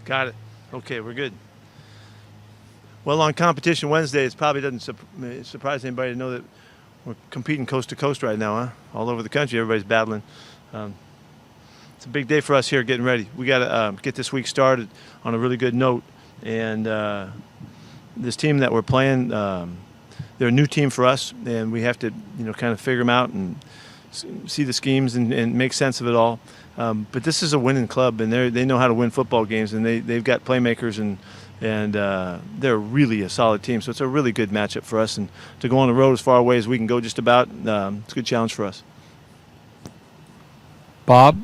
Got it. Okay, we're good. Well, on Competition Wednesday, it probably doesn't surprise anybody to know that we're competing coast to coast right now, huh? All over the country, everybody's battling. Um, it's a big day for us here getting ready. We got to get this week started on a really good note. And this team that we're playing, they're a new team for us, and we have to, kind of figure them out and see the schemes and make sense of it all. But this is a winning club, and they know how to win football games, and they've got playmakers, and they're really a solid team. So it's a really good matchup for us, and to go on the road as far away as we can go just about, it's a good challenge for us. Bob?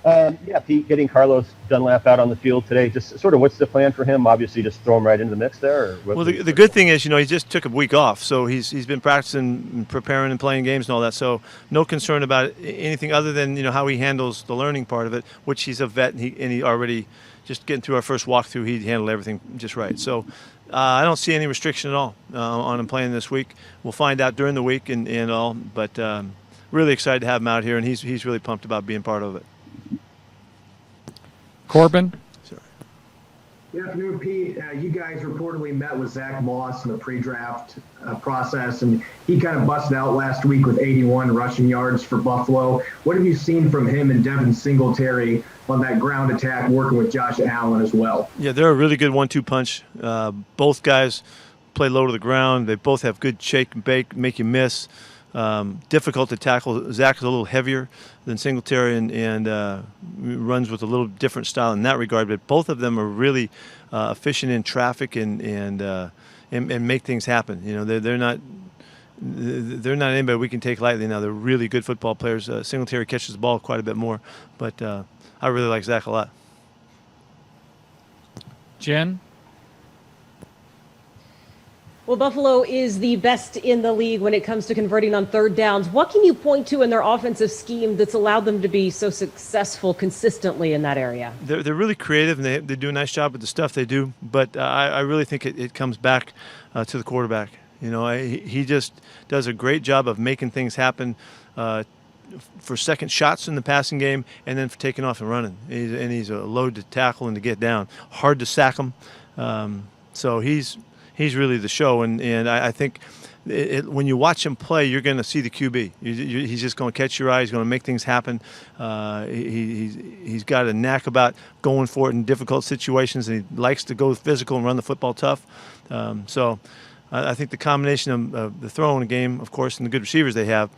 Yeah, Pete, getting Carlos Dunlap out on the field today, just sort of what's the plan for him? Obviously, just throw him right into the mix there? Or well, the good thing is, he just took a week off, so he's been practicing and preparing and playing games and all that, so no concern about anything other than, how he handles the learning part of it, which he's a vet, and he already, just getting through our first walkthrough, he handled everything just right. So I don't see any restriction at all on him playing this week. We'll find out during the week and all, but really excited to have him out here, and he's really pumped about being part of it. Corbin? Sorry. Good afternoon, Pete. You guys reportedly met with Zach Moss in the pre-draft process, and he kind of busted out last week with 81 rushing yards for Buffalo. What have you seen from him and Devin Singletary on that ground attack, working with Josh Allen as well? Yeah, they're a really good 1-2 punch. Both guys play low to the ground. They both have good shake and bake, make you miss. Difficult to tackle. Zach is a little heavier than Singletary and runs with a little different style in that regard. But both of them are really efficient in traffic and make things happen. They're not anybody we can take lightly. Now they're really good football players. Singletary catches the ball quite a bit more, but I really like Zach a lot. Jen? Well, Buffalo is the best in the league when it comes to converting on third downs. What can you point to in their offensive scheme that's allowed them to be so successful consistently in that area? They're really creative, and they do a nice job with the stuff they do, but I really think it comes back to the quarterback. He just does a great job of making things happen for second shots in the passing game and then for taking off and running. He's a load to tackle and to get down. Hard to sack him. So he's really the show, and I think when you watch him play, you're going to see the QB. He's just going to catch your eye. He's going to make things happen. He's got a knack about going for it in difficult situations, and he likes to go physical and run the football tough. So I think the combination of the throwing game, of course, and the good receivers they have,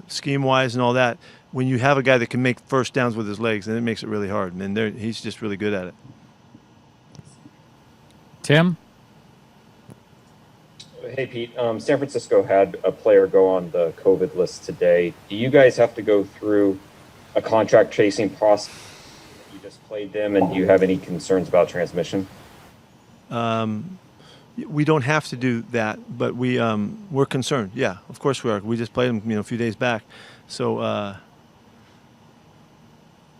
scheme-wise and all that, when you have a guy that can make first downs with his legs, then it makes it really hard. And he's just really good at it. Tim? Hey, Pete. San Francisco had a player go on the COVID list today. Do you guys have to go through a contract chasing process? You just played them, and do you have any concerns about transmission? We don't have to do that, but we're concerned. Yeah, of course we are. We just played him, a few days back, so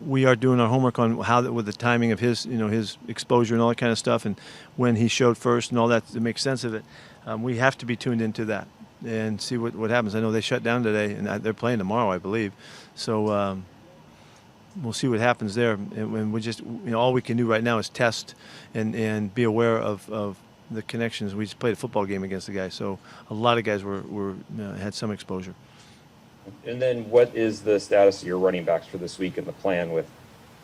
we are doing our homework on with the timing of his, his exposure and all that kind of stuff, and when he showed first and all that to make sense of it. We have to be tuned into that and see what happens. I know they shut down today, and they're playing tomorrow, I believe. So we'll see what happens there. And we just, all we can do right now is test and be aware of the connections. We just played a football game against the guy, so a lot of guys had some exposure. And then what is the status of your running backs for this week and the plan with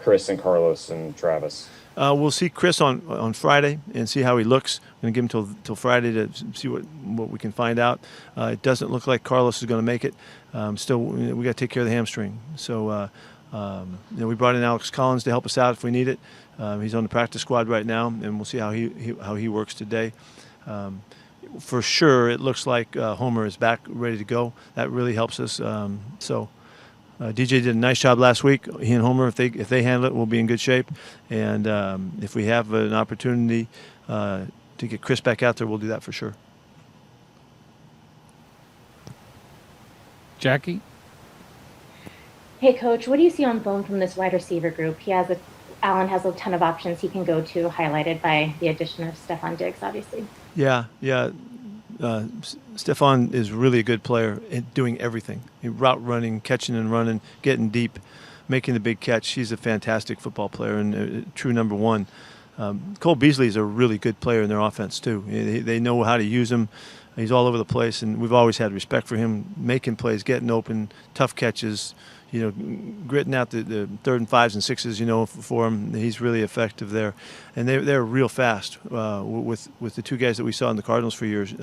Chris and Carlos and Travis? We'll see Chris on Friday and see how he looks. I'm going to give him till Friday to see what we can find out. It doesn't look like Carlos is going to make it. Still, we got to take care of the hamstring. So we brought in Alex Collins to help us out if we need it. He's on the practice squad right now, and we'll see how he works today. For sure, it looks like Homer is back, ready to go. That really helps us. DJ did a nice job last week. He and Homer, if they handle it, we'll be in good shape. And if we have an opportunity to get Chris back out there, we'll do that for sure. Jackie? Hey, Coach, what do you see on film from this wide receiver group? Allen has a ton of options he can go to, highlighted by the addition of Stephon Diggs, obviously. Yeah. Stephon is really a good player at doing everything. Route running, catching and running, getting deep. making the big catch. He's a fantastic football player and a true number one. Cole Beasley is a really good player in their offense too. They know how to use him. He's all over the place, and we've always had respect for him, making plays, getting open, tough catches, gritting out the 3rd and 5s and 6s, for him. He's really effective there. And they're real fast with the two guys that we saw in the Cardinals for years.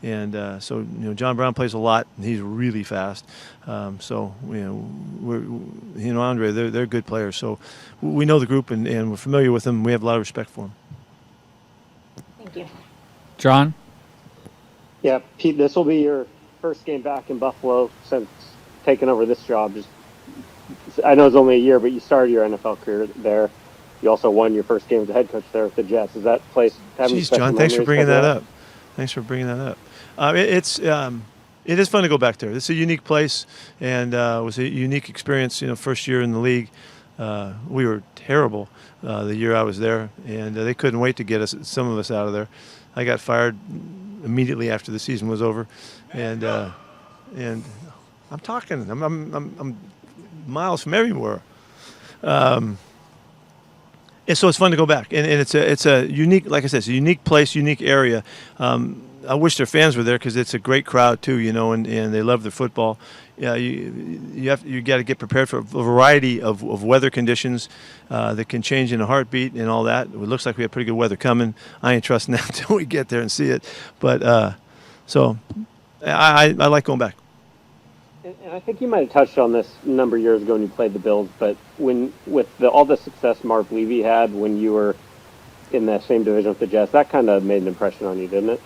So John Brown plays a lot, and he's really fast. Andre, they're good players. So we know the group, and we're familiar with them. We have a lot of respect for them. Thank you. John? Yeah, Pete, this will be your first game back in Buffalo since taking over this job. I know it's only a year, but you started your NFL career there. You also won your first game as a head coach there with the Jets. Is that place having Jeez, John, thanks for bringing that up. Thanks for bringing that up. It is fun to go back there. It's a unique place, and it was a unique experience. First year in the league, we were terrible the year I was there, and they couldn't wait to get some of us out of there. I got fired immediately after the season was over, and I'm talking. I'm miles from everywhere. And so it's fun to go back, and it's a unique, like I said, it's a unique place, unique area. I wish their fans were there because it's a great crowd too, and they love their football. Yeah, you got to get prepared for a variety of weather conditions that can change in a heartbeat and all that. It looks like we have pretty good weather coming. I ain't trusting that until we get there and see it. But so I like going back. And I think you might have touched on this a number of years ago when you played the Bills, but all the success Mark Levy had when you were in that same division with the Jets, that kind of made an impression on you, didn't it?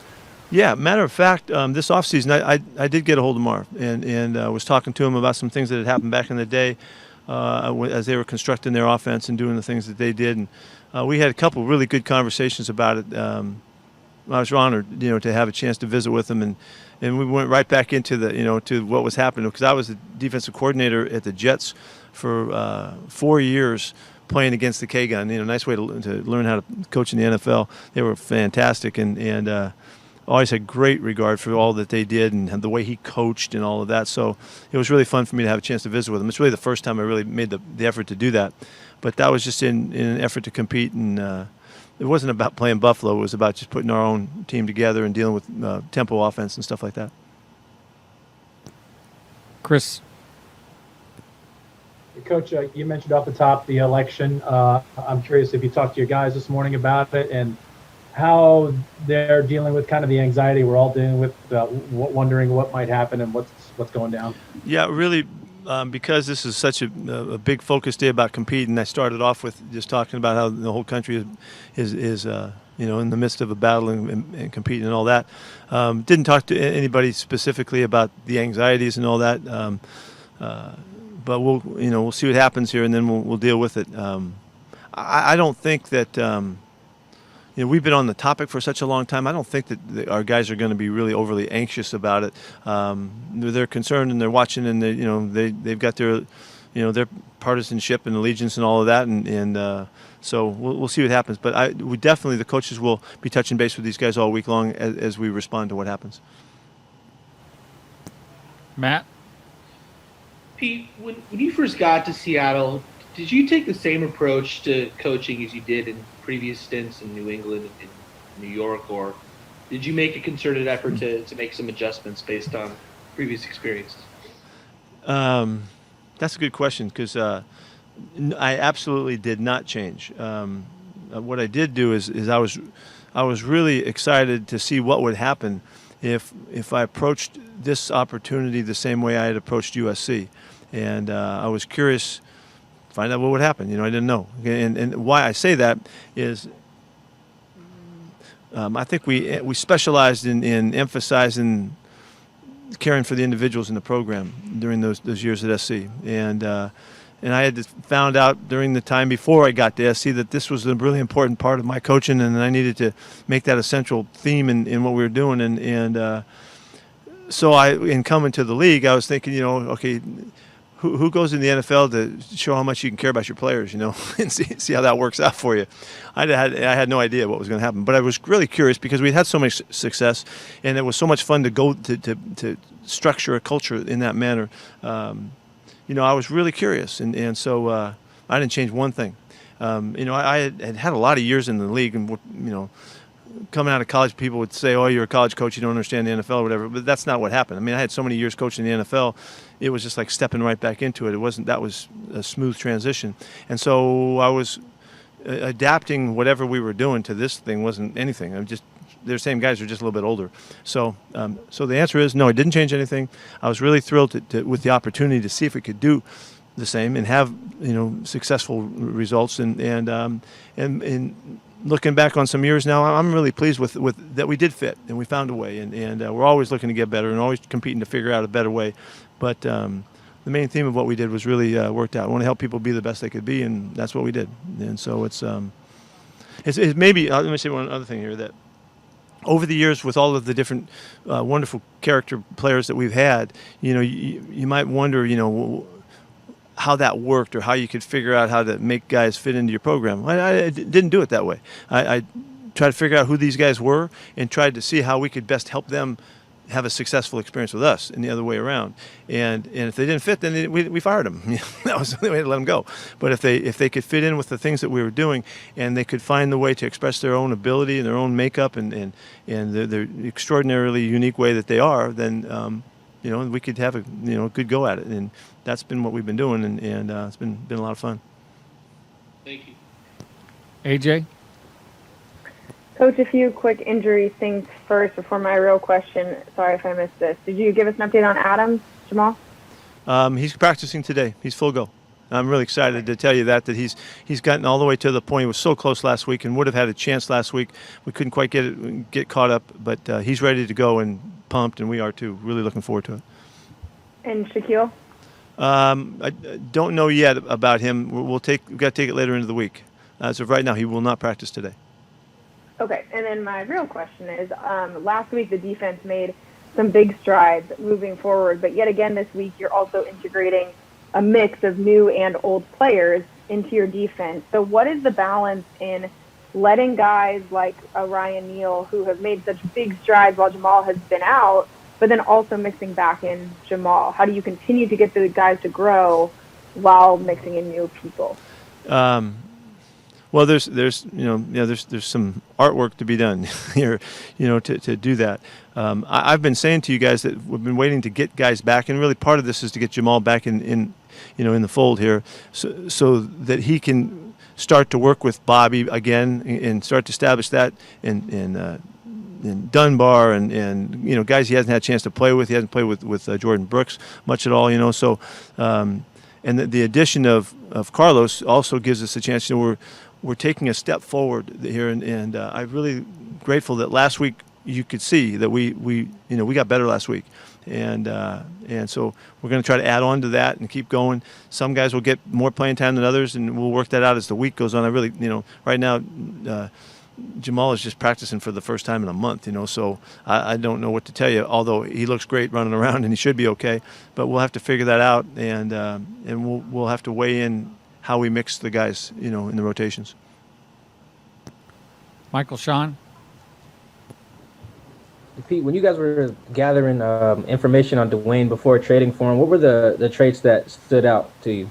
Yeah, matter of fact, this offseason I did get a hold of Marv and was talking to him about some things that had happened back in the day as they were constructing their offense and doing the things that they did. And we had a couple really good conversations about it. I was honored, to have a chance to visit with him, and we went right back into to what was happening, because I was the defensive coordinator at the Jets for 4 years playing against the K-Gun. Nice way to learn how to coach in the NFL. They were fantastic, and always had great regard for all that they did and the way he coached and all of that. So it was really fun for me to have a chance to visit with him. It's really the first time I really made the effort to do that. But that was just in an effort to compete, and it wasn't about playing Buffalo. It was about just putting our own team together and dealing with tempo offense and stuff like that. Chris? Coach, you mentioned off the top the election. I'm curious if you talked to your guys this morning about it and how they're dealing with kind of the anxiety we're all dealing with, wondering what might happen and what's going down. Yeah, really, because this is such a big focus day about competing. I started off with just talking about how the whole country is in the midst of a battle and competing and all that. Didn't talk to anybody specifically about the anxieties and all that. But we'll see what happens here, and then we'll deal with it. I don't think that. We've been on the topic for such a long time. I don't think that our guys are going to be really overly anxious about it. They're concerned and they're watching, and they've got their partisanship and allegiance and all of that, and so we'll see what happens. But the coaches will be touching base with these guys all week long as we respond to what happens. Matt? Pete, when you first got to Seattle, did you take the same approach to coaching as you did in previous stints in New England and New York, or did you make a concerted effort to make some adjustments based on previous experiences? That's a good question, because I absolutely did not change. What I did do is I was really excited to see what would happen if I approached this opportunity the same way I had approached USC, and I was curious. Find out what would happen. I didn't know. And why I say that is I think we specialized in emphasizing caring for the individuals in the program during those years at SC. And I had found out during the time before I got to SC that this was a really important part of my coaching, and I needed to make that a central theme in what we were doing. And so in coming to the league, I was thinking, okay, who goes in the NFL to show how much you can care about your players, and see how that works out for you. I had no idea what was going to happen, but I was really curious because we had so much success, and it was so much fun to go to structure a culture in that manner. I was really curious, and so I didn't change one thing. I had a lot of years in the league, and coming out of college, people would say, "Oh, you're a college coach, you don't understand the NFL," or whatever. But that's not what happened. I mean, I had so many years coaching the NFL, it was just like stepping right back into it. That was a smooth transition, and so I was adapting whatever we were doing to this thing wasn't anything. They're the same guys, are just a little bit older. So the answer is no, it didn't change anything. I was really thrilled with the opportunity to see if we could do the same and have successful results. And looking back on some years now, I'm really pleased with that we did fit and we found a way. And we're always looking to get better and always competing to figure out a better way. But the main theme of what we did was really worked out. I want to help people be the best they could be, and that's what we did. And so it's maybe let me say one other thing here, that over the years, with all of the different wonderful character players that we've had, you might wonder, how that worked or how you could figure out how to make guys fit into your program. I didn't do it that way. I tried to figure out who these guys were and tried to see how we could best help them have a successful experience with us, and the other way around. And if they didn't fit, then we fired them. That was the only way to let them go. But if they could fit in with the things that we were doing, and they could find the way to express their own ability and their own makeup and their extraordinarily unique way that they are, then we could have a good go at it. And that's been what we've been doing, and it's been a lot of fun. Thank you. AJ? Coach, a few quick injury things first before my real question. Sorry if I missed this. Did you give us an update on Adams, Jamal? He's practicing today. He's full go. I'm really excited to tell you that he's gotten all the way to the point. He was so close last week and would have had a chance last week. We couldn't quite get caught up, but he's ready to go and pumped, and we are too. Really looking forward to it. And Shaquille? I don't know yet about him. We've got to take it later into the week. As of right now, he will not practice today. Okay, and then my real question is, last week the defense made some big strides moving forward, but yet again this week you're also integrating a mix of new and old players into your defense. So what is the balance in letting guys like Ryan Neal, who have made such big strides while Jamal has been out, but then also mixing back in Jamal? How do you continue to get the guys to grow while mixing in new people? Well, there's some artwork to be done here, to do that. I've been saying to you guys that we've been waiting to get guys back, and really part of this is to get Jamal back in the fold here, so that he can start to work with Bobby again and start to establish that in Dunbar and guys he hasn't had a chance to play with. He hasn't played with Jordan Brooks much at all, So, and the addition of Carlos also gives us a chance. We're taking a step forward here, and I'm really grateful that last week you could see that we got better last week, and so we're going to try to add on to that and keep going. Some guys will get more playing time than others, and we'll work that out as the week goes on. I really, right now, Jamal is just practicing for the first time in a month, so I don't know what to tell you, although he looks great running around and he should be okay, but we'll have to figure that out, and we'll have to weigh in how we mix the guys, in the rotations. Michael, Sean? Pete, when you guys were gathering information on Dwayne before trading for him, what were the traits that stood out to you?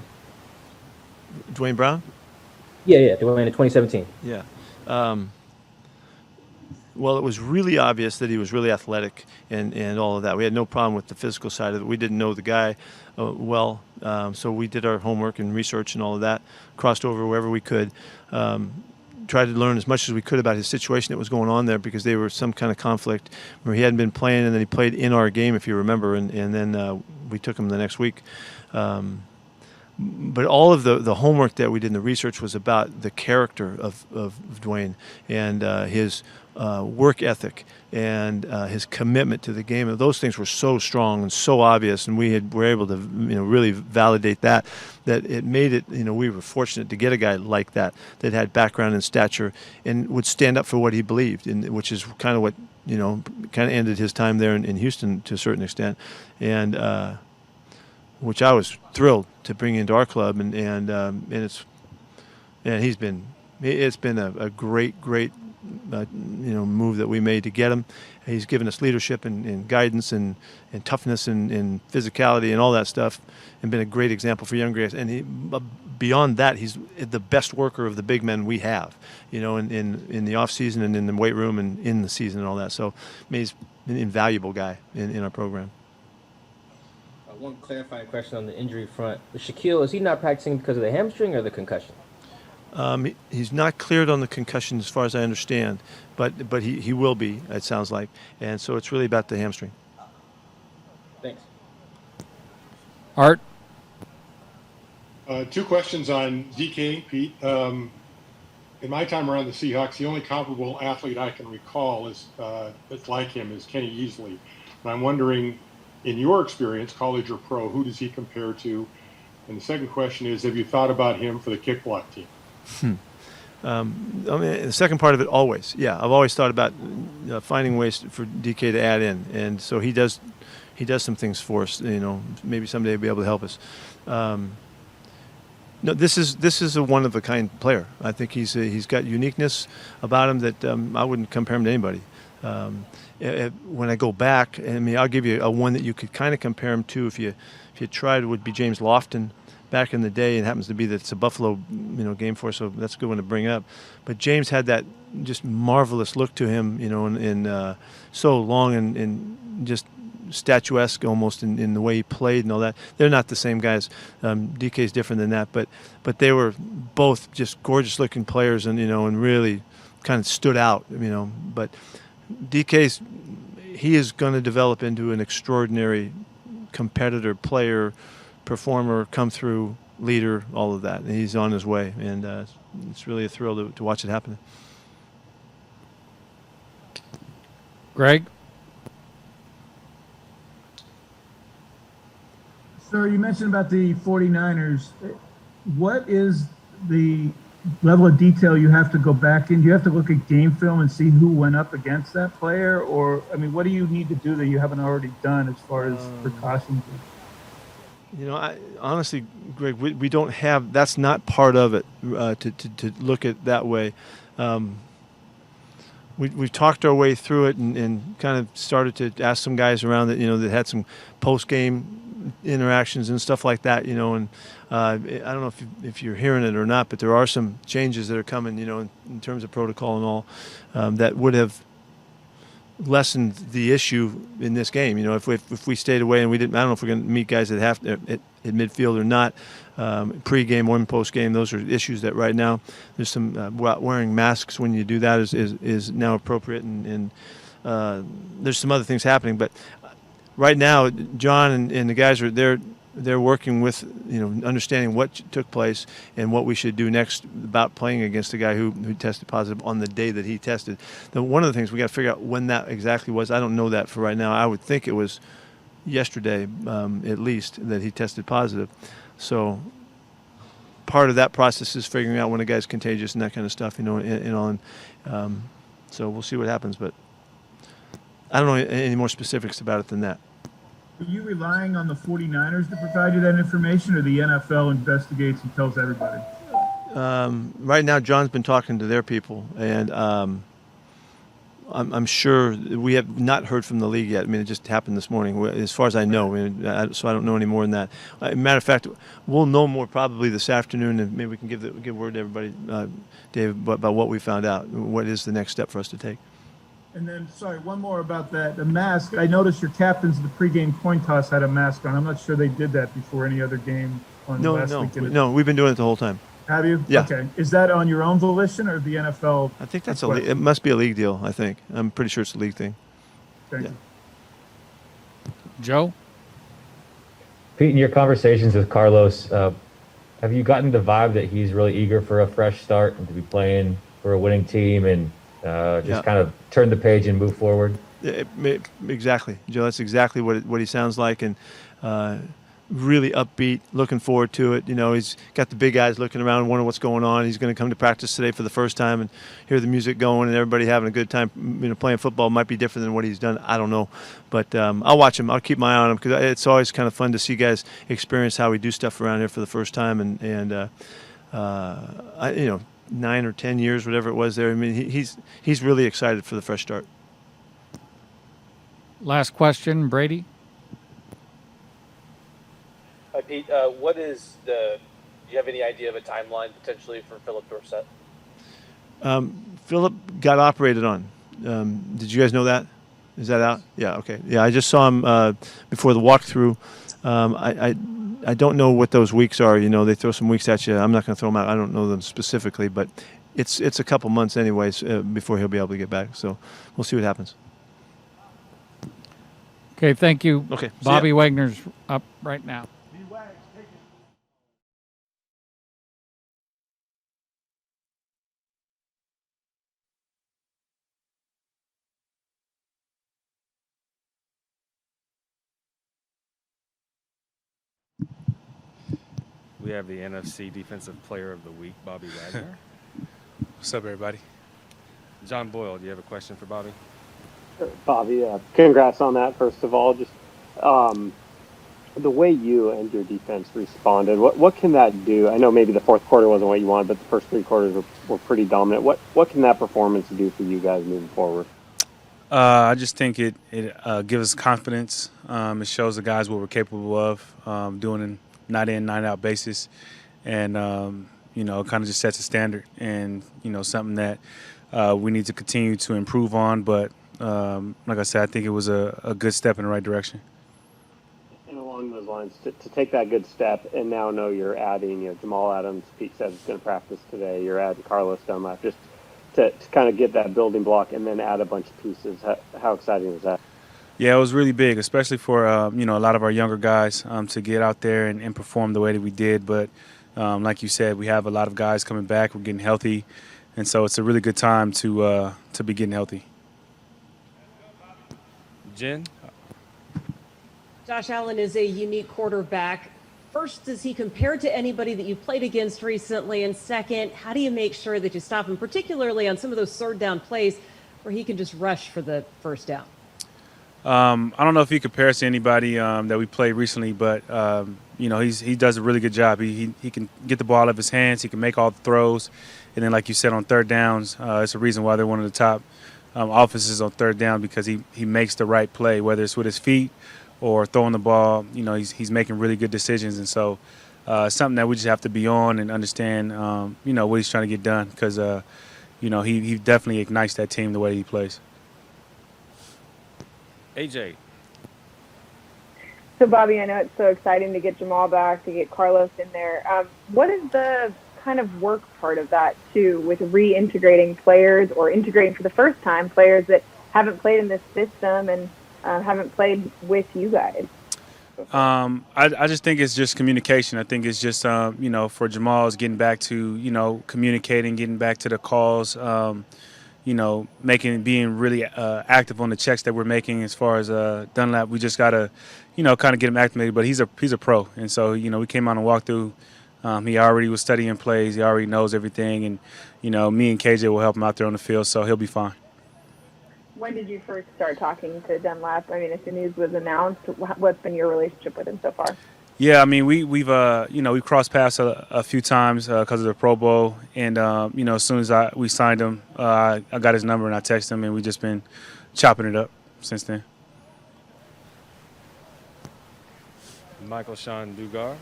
Dwayne Brown? Yeah, Dwayne in 2017. Yeah. Well, it was really obvious that he was really athletic and all of that. We had no problem with the physical side of it. We didn't know the guy well, so we did our homework and research and all of that, crossed over wherever we could, tried to learn as much as we could about his situation that was going on there, because there was some kind of conflict where he hadn't been playing, and then he played in our game, if you remember, and then we took him the next week. But all of the homework that we did in the research was about the character of Dwayne and his work ethic and his commitment to the game. And those things were so strong and so obvious, and we were able to really validate that it made it, we were fortunate to get a guy like that had background and stature and would stand up for what he believed, which is kind of what kind of ended his time there in Houston to a certain extent, and which I was thrilled to bring into our club, and it's been a great move that we made to get him. He's given us leadership and guidance and toughness and physicality and all that stuff, and been a great example for young guys. And beyond that, he's the best worker of the big men we have, in the off season and in the weight room and in the season and all that. So he's an invaluable guy in our program. One clarifying question on the injury front. Shaquille, is he not practicing because of the hamstring or the concussion? He's not cleared on the concussion as far as I understand, but he will be, it sounds like. And so it's really about the hamstring. Thanks. Art? Two questions on DK, Pete. In my time around the Seahawks, the only comparable athlete I can recall that's like him is Kenny Easley. And I'm wondering, in your experience, college or pro, who does he compare to? And the second question is, have you thought about him for the kick block team? The second part of it, always. Yeah, I've always thought about finding ways for DK to add in, and so he does some things for us. Maybe someday he'll be able to help us. No, this is a one of a kind player. I think he's got uniqueness about him that I wouldn't compare him to anybody. When I go back, I'll give you a one that you could kind of compare him to if you tried, would be James Lofton. Back in the day, it happens to be that it's a Buffalo, game for us, so that's a good one to bring up. But James had that just marvelous look to him, and so long and just statuesque almost in the way he played and all that. They're not the same guys. DK's different than that, but they were both just gorgeous looking players, and and really kind of stood out. But he is going to develop into an extraordinary competitor, player, performer, come through, leader, all of that. And he's on his way, and it's really a thrill to watch it happen. Greg? Sir, you mentioned about the 49ers. What is the level of detail you have to go back in? Do you have to look at game film and see who went up against that player? Or, what do you need to do that you haven't already done as far as precautions? Honestly, Greg, we don't have, that's not part of it to look at that way. We've talked our way through it and kind of started to ask some guys around that, that had some post-game interactions and stuff like that, and I don't know if you're hearing it or not, but there are some changes that are coming, in terms of protocol and all, that would have lessened the issue in this game. If we stayed away and we didn't, I don't know if we're going to meet guys at midfield or not, pre-game or post-game. Those are issues that right now there's some wearing masks when you do that is now appropriate, and there's some other things happening. But right now, John and the guys they're working with, understanding what took place and what we should do next about playing against a guy who tested positive on the day that he tested. One of the things we got to figure out when that exactly was. I don't know that for right now. I would think it was yesterday, at least, that he tested positive. So part of that process is figuring out when a guy's contagious and that kind of stuff, so we'll see what happens, but I don't know any more specifics about it than that. Are you relying on the 49ers to provide you that information, or the NFL investigates and tells everybody? Right now, John's been talking to their people, and I'm sure we have not heard from the league yet. It just happened this morning, as far as I know. So I don't know any more than that. Matter of fact, we'll know more probably this afternoon, and maybe we can give word to everybody, Dave, about what we found out. What is the next step for us to take? And then, sorry, one more about that. The mask. I noticed your captains of the pregame coin toss had a mask on. I'm not sure they did that before any other game on last weekend. No, we've been doing it the whole time. Have you? Yeah. Okay. Is that on your own volition or the NFL? I think that's it must be a league deal, I think. I'm pretty sure it's a league thing. Thank you. Joe? Pete, in your conversations with Carlos, have you gotten the vibe that he's really eager for a fresh start and to be playing for a winning team and kind of turn the page and move forward? Exactly, Joe. That's exactly what he sounds like, and really upbeat, looking forward to it. He's got the big eyes looking around, wondering what's going on. He's going to come to practice today for the first time and hear the music going and everybody having a good time. Playing football might be different than what he's done. I don't know, but I'll watch him. I'll keep my eye on him because it's always kind of fun to see guys experience how we do stuff around here for the first time, and 9 or 10 years, whatever it was there. I mean, he's really excited for the fresh start. Last question, Brady. Hi, Pete. Do you have any idea of a timeline potentially for Philip Dorsett? Philip got operated on. Did you guys know that? Is that out? Yeah. Okay. Yeah, I just saw him before the walkthrough. I don't know what those weeks are. You know, they throw some weeks at you. I'm not going to throw them out. I don't know them specifically, but it's a couple months anyways before he'll be able to get back. So we'll see what happens. Okay, thank you. Okay. Bobby Wagner's up right now. We have the NFC Defensive Player of the Week, Bobby Wagner. What's up, everybody? John Boyle, do you have a question for Bobby? Bobby, congrats on that, first of all. Just the way you and your defense responded, what can that do? I know maybe the fourth quarter wasn't what you wanted, but the first three quarters were pretty dominant. What can that performance do for you guys moving forward? I just think it gives us confidence. It shows the guys what we're capable of doing in night in, night out basis. And, kind of just sets a standard and, something that we need to continue to improve on. But like I said, I think it was a good step in the right direction. And along those lines, to take that good step and now know you're adding, Jamal Adams, Pete said he's going to practice today. You're adding Carlos Dunlap just to kind of get that building block and then add a bunch of pieces. How exciting is that? Yeah, it was really big, especially for, a lot of our younger guys to get out there and perform the way that we did. But like you said, we have a lot of guys coming back. We're getting healthy. And so it's a really good time to be getting healthy. Jen? Josh Allen is a unique quarterback. First, is he compared to anybody that you played against recently? And second, how do you make sure that you stop him, particularly on some of those third down plays where he can just rush for the first down? I don't know if he compares to anybody that we played recently, but he does a really good job. He can get the ball out of his hands. He can make all the throws, and then like you said on third downs, it's a reason why they're one of the top offenses on third down because he makes the right play, whether it's with his feet or throwing the ball. He's making really good decisions, and so something that we just have to be on and understand. What he's trying to get done because he definitely ignites that team the way he plays. AJ. So, Bobby, I know it's so exciting to get Jamal back, to get Carlos in there. What is the kind of work part of that, too, with reintegrating players or integrating for the first time players that haven't played in this system and haven't played with you guys? I just think it's just communication. I think it's just, for Jamal, it's getting back to, communicating, getting back to the calls, being really active on the checks that we're making as far as Dunlap. We just got to, kind of get him acclimated. But he's a pro. And so, we came on and walked through. He already was studying plays. He already knows everything. And, me and KJ will help him out there on the field, so he'll be fine. When did you first start talking to Dunlap? I mean, as the news was announced, what's been your relationship with him so far? Yeah, I mean, we've crossed paths a few times because of the Pro Bowl, and as soon as we signed him, I got his number and I texted him, and we've just been chopping it up since then. Michael Sean Dugar.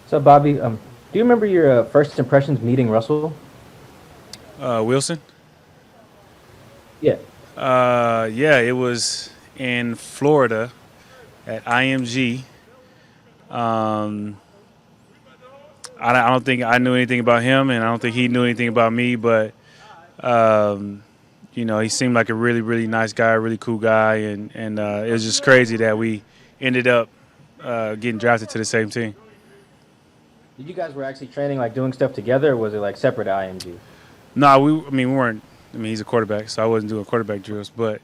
So, Bobby, do you remember your first impressions meeting Russell? Wilson? Yeah. It was in Florida at IMG. I don't think I knew anything about him, and I don't think he knew anything about me, but, he seemed like a really, really nice guy, a really cool guy, and it was just crazy that we ended up getting drafted to the same team. Did you guys were actually training, like doing stuff together, or was it like separate at IMG? No, we weren't. I mean, he's a quarterback, so I wasn't doing quarterback drills, but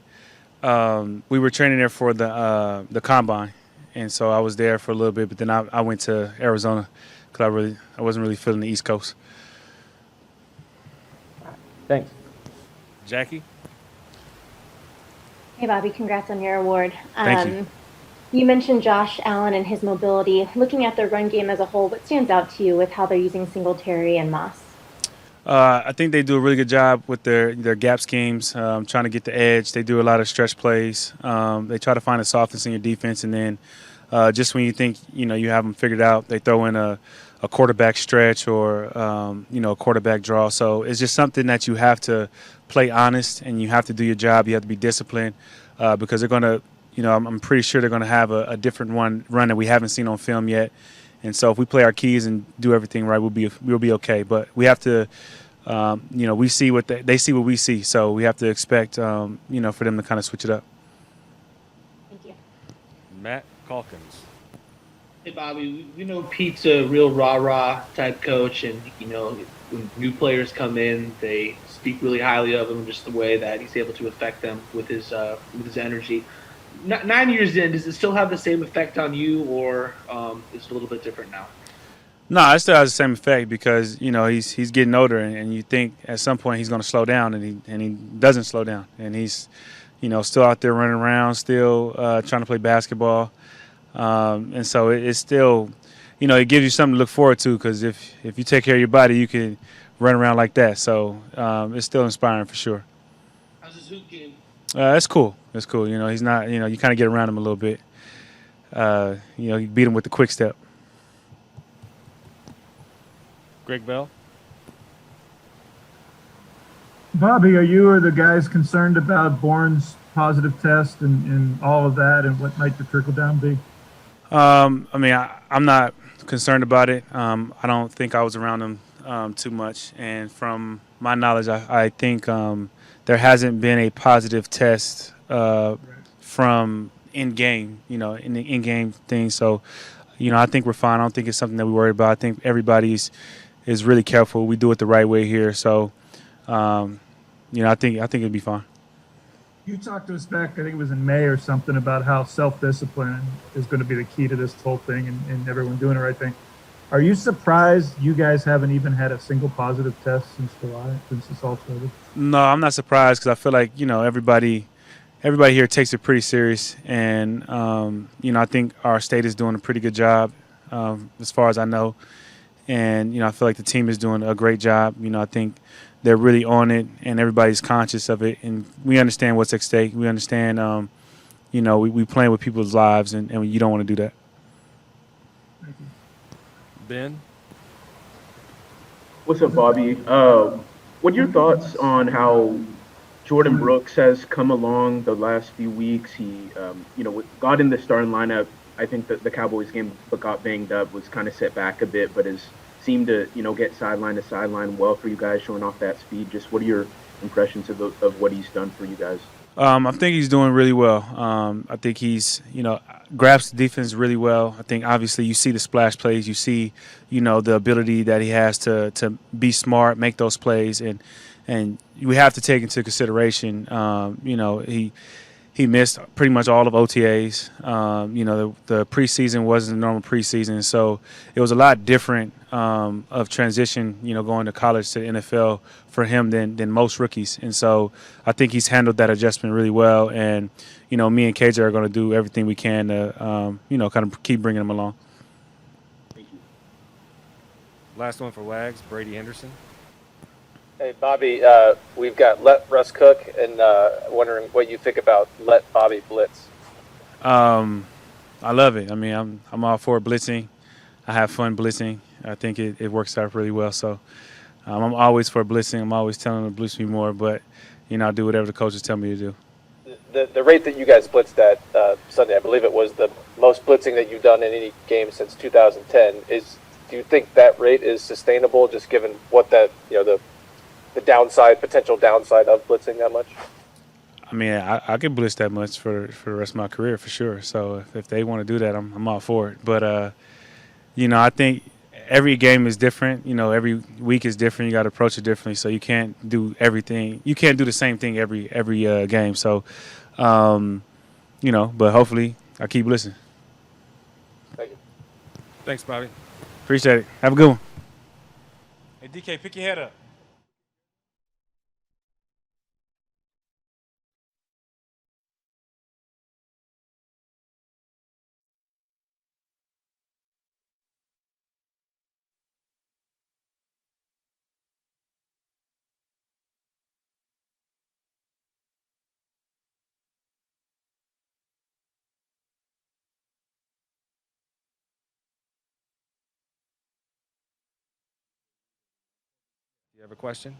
we were training there for the combine, and so I was there for a little bit. But then I went to Arizona because I wasn't really feeling the East Coast. Thanks, Jackie. Hey, Bobby, congrats on your award. Thank you. You mentioned Josh Allen and his mobility. Looking at their run game as a whole, what stands out to you with how they're using Singletary and Moss? I think they do a really good job with their gap schemes, trying to get the edge. They do a lot of stretch plays. They try to find a softness in your defense, and then just when you think you have them figured out, they throw in a quarterback stretch or a quarterback draw. So it's just something that you have to play honest, and you have to do your job. You have to be disciplined because they're going to, I'm pretty sure they're going to have a different run that we haven't seen on film yet. And so if we play our keys and do everything right, we'll be okay. But we have to, we see what they see what we see. So we have to expect, for them to kind of switch it up. Thank you. Matt Calkins. Hey, Bobby, we know Pete's a real rah-rah type coach, and, when new players come in, they speak really highly of him, just the way that he's able to affect them with his energy. 9 years in, does it still have the same effect on you, or is it a little bit different now? No, it still has the same effect because he's getting older, and you think at some point he's going to slow down, and he doesn't slow down, and he's still out there running around, still trying to play basketball, and so it's still it gives you something to look forward to because if you take care of your body, you can run around like that. So it's still inspiring for sure. How's his hoop game? It's cool. It's cool. He's not. You kind of get around him a little bit. You beat him with the quick step. Greg Bell. Bobby, are you or the guys concerned about Bourne's positive test and all of that and what might the trickle down be? I'm not concerned about it. I don't think I was around him too much, and from my knowledge, I think there hasn't been a positive test from in-game, in the in-game thing. So, I think we're fine. I don't think it's something that we worry about. I think everybody's is really careful. We do it the right way here. So, I think it'll be fine. You talked to us back, I think it was in May or something, about how self-discipline is going to be the key to this whole thing and everyone doing the right thing. Are you surprised you guys haven't even had a single positive test since July, since this all started? No, I'm not surprised because I feel like, everybody here takes it pretty serious. And, I think our state is doing a pretty good job as far as I know. And, I feel like the team is doing a great job. I think they're really on it and everybody's conscious of it. And we understand what's at stake. We understand, we playing with people's lives and you don't want to do that. Ben. What's up, Bobby? What are your thoughts on how Jordan Brooks has come along the last few weeks? He, got in the starting lineup. I think that the Cowboys game, but got banged up, was kind of set back a bit, but has seemed to, get sideline to sideline well for you guys, showing off that speed. Just what are your impressions of what he's done for you guys? I think he's doing really well. I think he's, grabs the defense really well. I think obviously you see the splash plays, you see, the ability that he has to be smart, make those plays, and we have to take into consideration, he missed pretty much all of OTAs. The preseason wasn't a normal preseason, so it was a lot different of transition, going to college to the NFL for him than most rookies. And so I think he's handled that adjustment really well. And, me and KJ are going to do everything we can to, kind of keep bringing him along. Last one for Wags, Brady Henderson. Hey, Bobby, we've got Let Russ Cook, and wondering what you think about Let Bobby Blitz. I love it. I mean, I'm all for blitzing. I have fun blitzing. I think it works out really well. So I'm always for blitzing. I'm always telling them to blitz me more, but, I'll do whatever the coaches tell me to do. The rate that you guys blitzed at Sunday, I believe it was the most blitzing that you've done in any game since 2010. Do you think that rate is sustainable, just given what that, the potential downside of blitzing that much? I mean, I could blitz that much for the rest of my career for sure. So if they want to do that, I'm all for it. But, I think every game is different. Every week is different. You got to approach it differently. So you can't do everything. You can't do the same thing every game. So, but hopefully I keep listening. Thank you. Thanks, Bobby. Appreciate it. Have a good one. Hey, DK, pick your head up. have a question?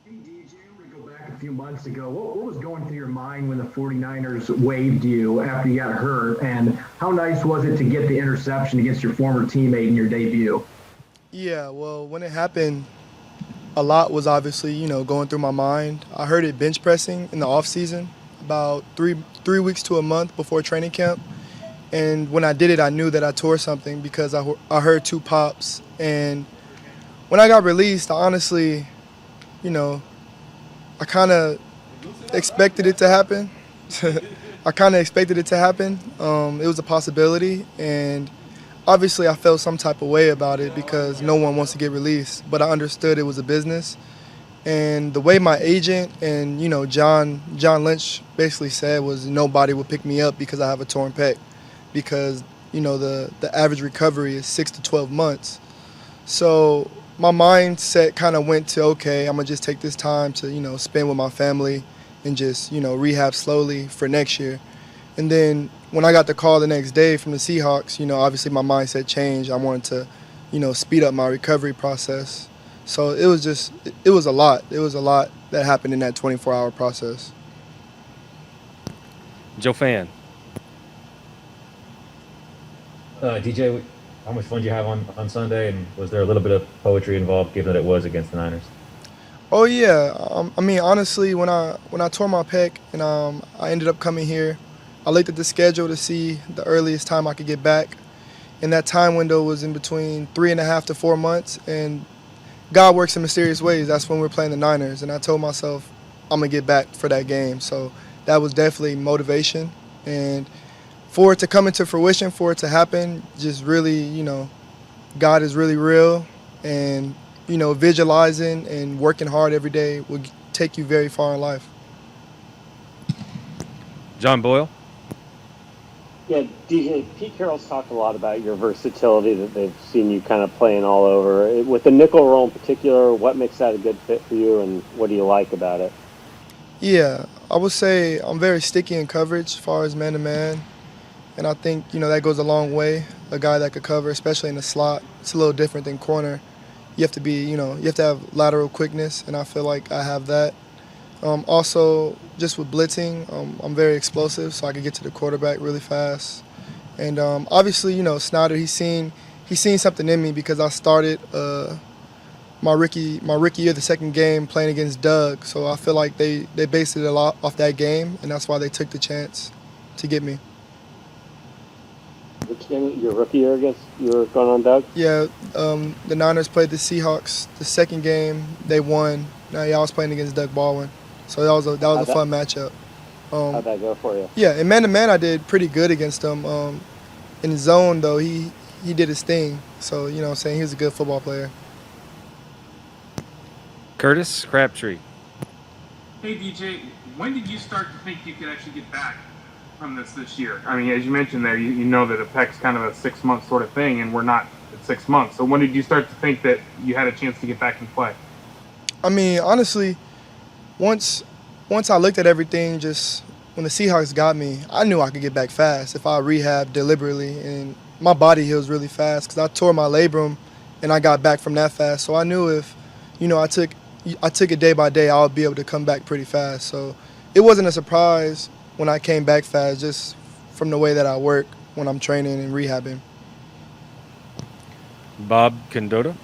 Hey, DJ, I'm going to go back a few months ago. What was going through your mind when the 49ers waived you after you got hurt? And how nice was it to get the interception against your former teammate in your debut? Yeah, well, when it happened, a lot was obviously, going through my mind. I heard it bench pressing in the off season, about three weeks to a month before training camp. And when I did it, I knew that I tore something because I heard 2 pops. And when I got released, I honestly, I kind of expected it to happen. I kind of expected it to happen. It was a possibility, and obviously I felt some type of way about it because no one wants to get released. But I understood it was a business, and the way my agent and John Lynch basically said was nobody would pick me up because I have a torn pec, because the average recovery is 6 to 12 months. So my mindset kind of went to, okay, I'm gonna just take this time to spend with my family and just rehab slowly for next year. And then when I got the call the next day from the Seahawks, obviously my mindset changed. I wanted to speed up my recovery process. So it was a lot. It was a lot that happened in that 24-hour process. Joe Fan. DJ, how much fun did you have on Sunday, and was there a little bit of poetry involved, given that it was against the Niners? Oh yeah, I mean honestly, when I tore my pec and I ended up coming here, I looked at the schedule to see the earliest time I could get back, and that time window was in between 3.5 to 4 months. And God works in mysterious ways. That's when we're playing the Niners, and I told myself I'm gonna get back for that game. So that was definitely motivation, and for it to come into fruition, for it to happen, just really, God is really real, and visualizing and working hard every day will take you very far in life. John Boyle. Yeah, DJ, Pete Carroll's talked a lot about your versatility, that they've seen you kind of playing all over. With the nickel role in particular, what makes that a good fit for you, and what do you like about it? Yeah, I would say I'm very sticky in coverage as far as man-to-man, and I think, that goes a long way. A guy that could cover, especially in the slot, it's a little different than corner. You have to be, you have to have lateral quickness, and I feel like I have that. Also, just with blitzing, I'm very explosive, so I can get to the quarterback really fast. And obviously, Snyder, he's seen something in me because I started my rookie year, the second game, playing against Doug. So I feel like they based it a lot off that game, and that's why they took the chance to get me. Which game? Your rookie year against you were going on, Doug? Yeah, the Niners played the Seahawks. The second game, they won. Now, I was playing against Doug Baldwin, so that was a fun matchup. How'd that go for you? Yeah, in man-to-man, I did pretty good against him. In zone, though, he did his thing. So, he was a good football player. Curtis Crabtree. Hey, DJ, when did you start to think you could actually get back from this year? I mean, as you mentioned there, you know that a pec's kind of a 6-month sort of thing, and we're not at 6 months. So when did you start to think that you had a chance to get back and play? I mean, honestly, once I looked at everything, just when the Seahawks got me, I knew I could get back fast if I rehab deliberately, and my body heals really fast because I tore my labrum and I got back from that fast. So I knew if, I took it day by day, I would be able to come back pretty fast. So it wasn't a surprise when I came back fast, just from the way that I work when I'm training and rehabbing. Bob Condotta.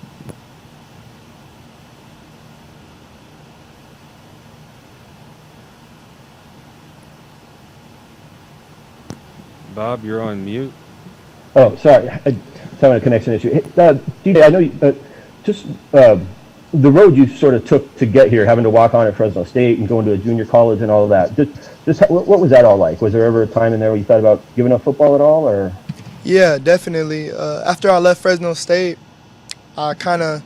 Bob, you're on mute. Oh, sorry. I'm having a connection issue. DJ, I know you, the road you sort of took to get here, having to walk on at Fresno State and going to a junior college and all of that. What was that all like? Was there ever a time in there where you thought about giving up football at all, or? Yeah, definitely. After I left Fresno State, I kind of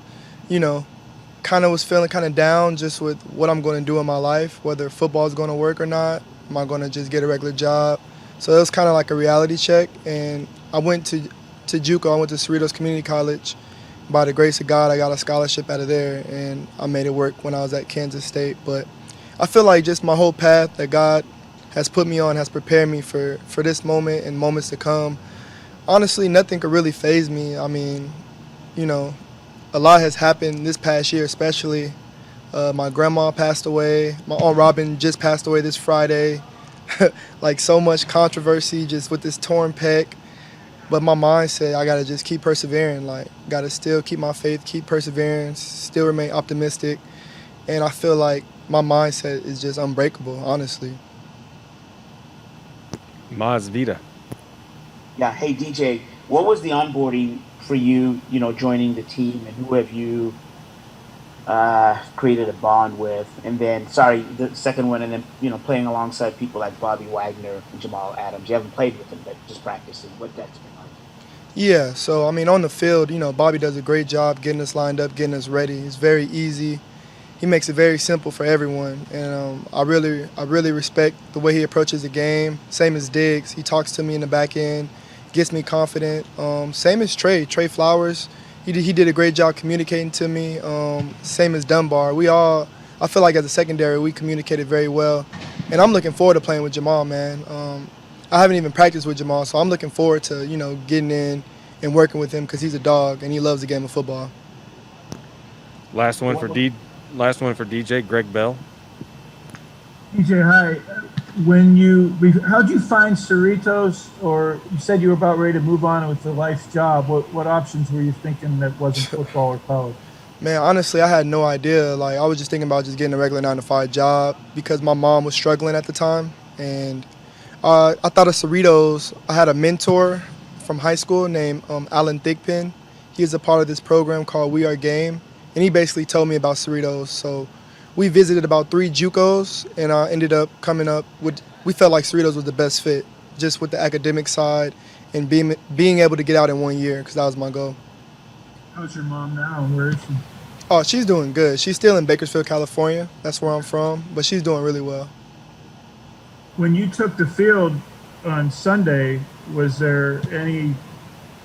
was feeling kind of down just with what I'm going to do in my life, whether football is going to work or not. Am I going to just get a regular job? So it was kind of like a reality check, and I went to JUCO. I went to Cerritos Community College. By the grace of God, I got a scholarship out of there, and I made it work when I was at Kansas State. But I feel like just my whole path that God has put me on has prepared me for this moment and moments to come. Honestly, nothing could really faze me. I mean, a lot has happened this past year, especially. My grandma passed away. My Aunt Robin just passed away this Friday. Like so much controversy just with this torn pec. But my mind said I gotta just keep persevering. Like gotta still keep my faith, keep persevering, still remain optimistic. And I feel like my mindset is just unbreakable, honestly. Maz Vida. Yeah. Hey, DJ, what was the onboarding for you, joining the team, and who have you created a bond with? And then, sorry, the second one, and then, playing alongside people like Bobby Wagner and Jamal Adams. You haven't played with them, but just practicing. What that's been like? Yeah, so I mean on the field, Bobby does a great job getting us lined up, getting us ready. It's very easy. He makes it very simple for everyone, and I really respect the way he approaches the game. Same as Diggs, he talks to me in the back end, gets me confident. Same as Trey Flowers, he did a great job communicating to me. Same as Dunbar, I feel like as a secondary we communicated very well, and I'm looking forward to playing with Jamal, man. I haven't even practiced with Jamal, so I'm looking forward to getting in and working with him because he's a dog and he loves the game of football. Last one for DJ, Greg Bell. DJ, hi. How'd you find Cerritos, or you said you were about ready to move on with the life's job? What options were you thinking that wasn't football or college? Man, honestly, I had no idea. Like, I was just thinking about just getting a regular 9-to-5 job because my mom was struggling at the time. And I thought of Cerritos. I had a mentor from high school named Alan Thigpen. He is a part of this program called We Are Game. And he basically told me about Cerritos. So we visited about 3 JUCOs and ended up coming up with, we felt like Cerritos was the best fit, just with the academic side and being able to get out in 1 year, because that was my goal. How's your mom now? Where is she? Oh, she's doing good. She's still in Bakersfield, California. That's where I'm from, but she's doing really well. When you took the field on Sunday, was there any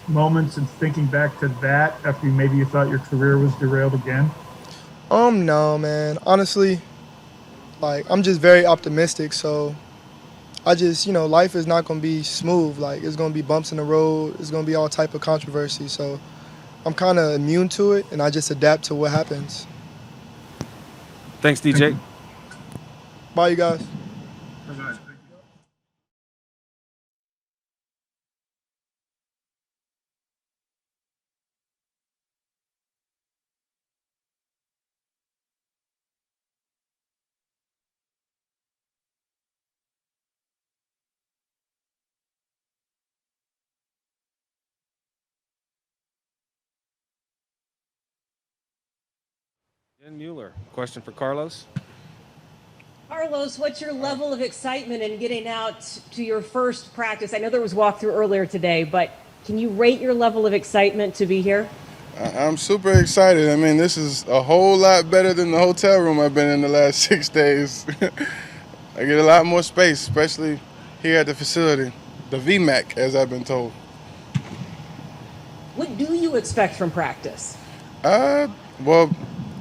moments of thinking back to that after maybe you thought your career was derailed again? No, man. Honestly, like, I'm just very optimistic, so I just, life is not going to be smooth. Like, it's going to be bumps in the road. It's going to be all type of controversy, so I'm kind of immune to it, and I just adapt to what happens. Thanks, DJ. Bye, you guys. Jen Mueller, question for Carlos. Carlos, what's your level of excitement in getting out to your first practice? I know there was walkthrough earlier today, but can you rate your level of excitement to be here? I'm super excited. I mean, this is a whole lot better than the hotel room I've been in the last 6 days. I get a lot more space, especially here at the facility, the VMAC, as I've been told. What do you expect from practice? Well,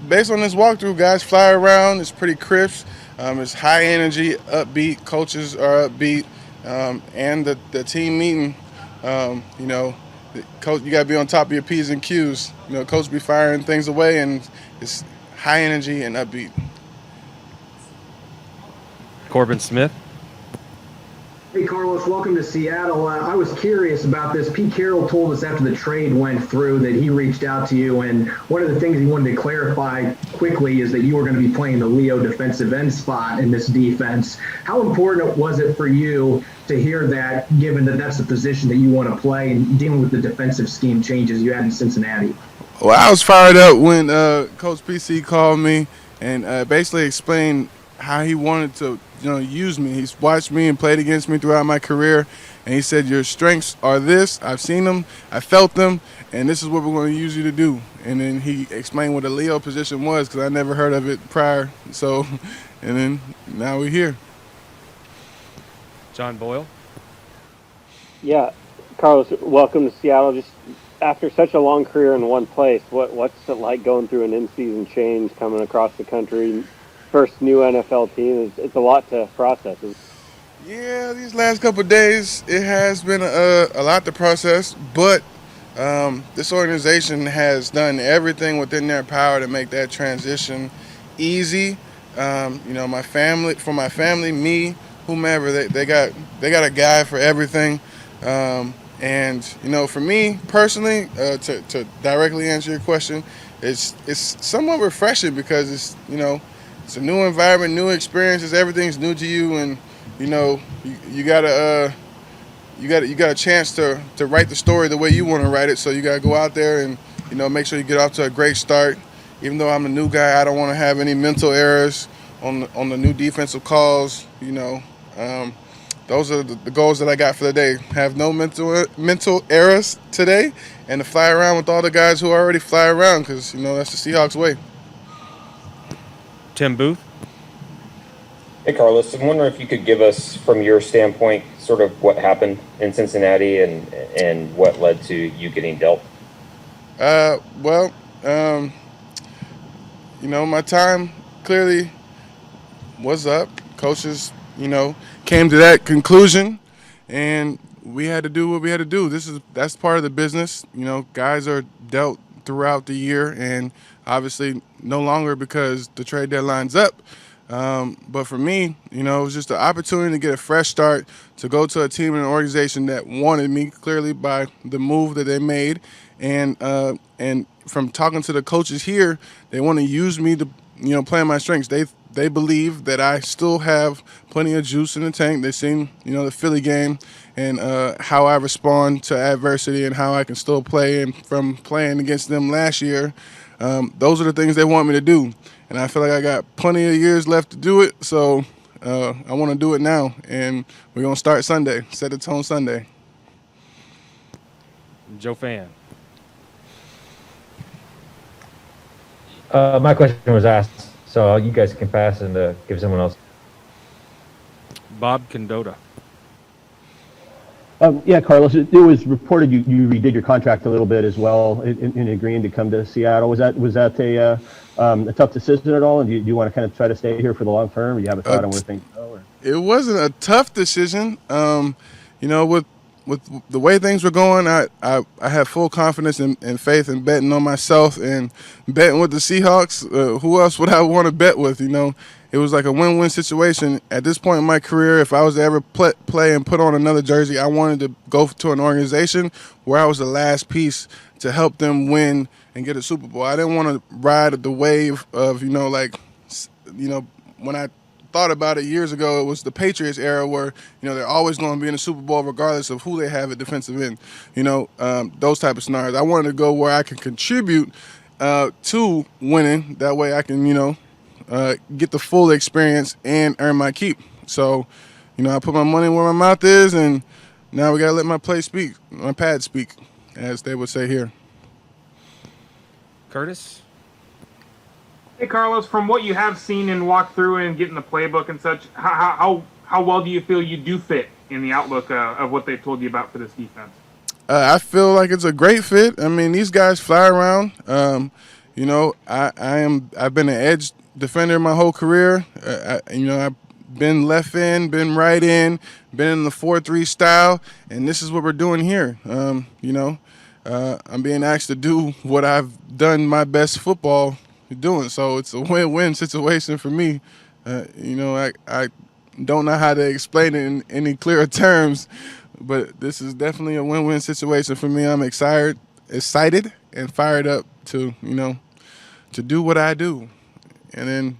based on this walkthrough, guys fly around. It's pretty crisp. It's high energy, upbeat. Coaches are upbeat, and the team meeting. Coach, you gotta be on top of your P's and Q's. Coach be firing things away, and it's high energy and upbeat. Corbin Smith. Hey, Carlos, welcome to Seattle. I was curious about this. Pete Carroll told us after the trade went through that he reached out to you, and one of the things he wanted to clarify quickly is that you were going to be playing the Leo defensive end spot in this defense. How important was it for you to hear that, given that that's the position that you want to play and dealing with the defensive scheme changes you had in Cincinnati? Well, I was fired up when Coach PC called me and basically explained how he wanted to use me. He's watched me and played against me throughout my career, and he said, your strengths are this. I've seen them, I felt them, and this is what we're going to use you to do. And then he explained what a Leo position was, because I never heard of it prior. So, and then now we're here. John Boyle. Yeah, Carlos, welcome to Seattle. Just after such a long career in one place, what's it like going through an in-season change, coming across the country? First new NFL team, it's a lot to process. Yeah, these last couple of days, it has been a lot to process, but This organization has done everything within their power to make that transition easy. My family, me, whomever, they got a guy for everything. And for me personally, to directly answer your question, it's somewhat refreshing because it's a new environment, new experiences, everything's new to you, and you gotta. You got a chance to write the story the way you want to write it. So you got to go out there and make sure you get off to a great start. Even though I'm a new guy, I don't want to have any mental errors on the new defensive calls. Those are the goals that I got for the day. Have no mental errors today, and to fly around with all the guys who already fly around, because that's the Seahawks way. Tim Booth. Hey, Carlos, I'm wondering if you could give us, from your standpoint, sort of what happened in Cincinnati and what led to you getting dealt. My time clearly was up. Coaches, came to that conclusion, and we had to do what we had to do. That's part of the business. Guys are dealt throughout the year, and obviously no longer because the trade deadline's up. But for me, it was just an opportunity to get a fresh start, to go to a team and an organization that wanted me clearly by the move that they made. And from talking to the coaches here, they want to use me to, play my strengths. They believe that I still have plenty of juice in the tank. They've seen, the Philly game and how I respond to adversity and how I can still play. And from playing against them last year, those are the things they want me to do. And I feel like I got plenty of years left to do it, so I want to do it now. And we're going to start Sunday, set the tone Sunday. Joe Fan. My question was asked, so you guys can pass and give someone else. Bob Condota. Yeah, Carlos, it was reported you redid your contract a little bit as well in agreeing to come to Seattle. Was that a tough decision at all? And do you want to kind of try to stay here for the long term, or you have a thought on where things go? Or? It wasn't a tough decision. With the way things were going, I had full confidence and faith in betting on myself and betting with the Seahawks. Who else would I want to bet with? It was like a win-win situation. At this point in my career, if I was to ever play and put on another jersey, I wanted to go to an organization where I was the last piece to help them win and get a Super Bowl. I didn't want to ride the wave of, when I thought about it years ago, it was the Patriots era where, they're always going to be in the Super Bowl regardless of who they have at defensive end, those type of scenarios. I wanted to go where I can contribute to winning. That way I can, get the full experience and earn my keep. So, I put my money where my mouth is, and now we got to let my pad speak, as they would say here. Curtis? Hey, Carlos, from what you have seen and walked through and getting the playbook and such, how well do you feel you do fit in the outlook of what they told you about for this defense? I feel like it's a great fit. I mean, these guys fly around. I've been an edge defender my whole career. I've been left end, been right end, been in the 4-3 style, and this is what we're doing here. I'm being asked to do what I've done my best football doing, so it's a win-win situation for me. I don't know how to explain it in any clearer terms, but this is definitely a win-win situation for me. I'm excited and fired up to do what I do, and then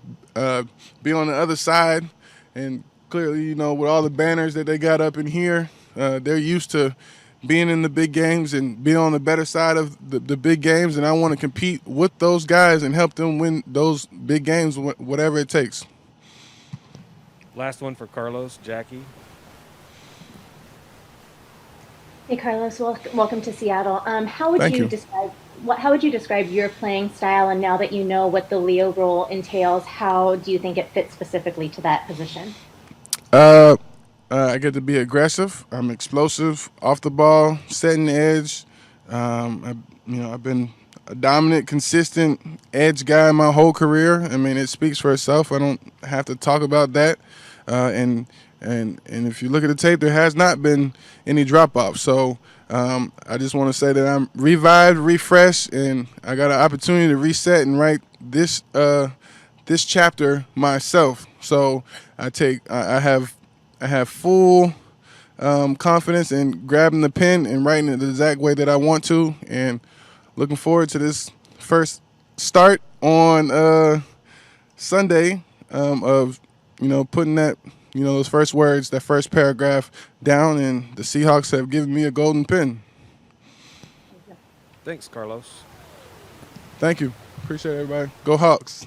be on the other side. And clearly, with all the banners that they got up in here, they're used to being in the big games and being on the better side of the big games, and I want to compete with those guys and help them win those big games, whatever it takes. Last one for Carlos, Jackie. Hey, Carlos, welcome to Seattle. How would Thank you you. describe your playing style, and now that you know what the Leo role entails, how do you think it fits specifically to that position? I get to be aggressive. I'm explosive off the ball, setting the edge. I've been a dominant, consistent edge guy my whole career. I mean, it speaks for itself. I don't have to talk about that. And And if you look at the tape, there has not been any drop off. So I just want to say that I'm revived, refreshed, and I got an opportunity to reset and write this chapter myself. So I have full confidence in grabbing the pen and writing it the exact way that I want to, and looking forward to this first start on Sunday of putting that those first words, that first paragraph down, and the Seahawks have given me a golden pen. Thanks, Carlos. Thank you. Appreciate it, everybody. Go Hawks.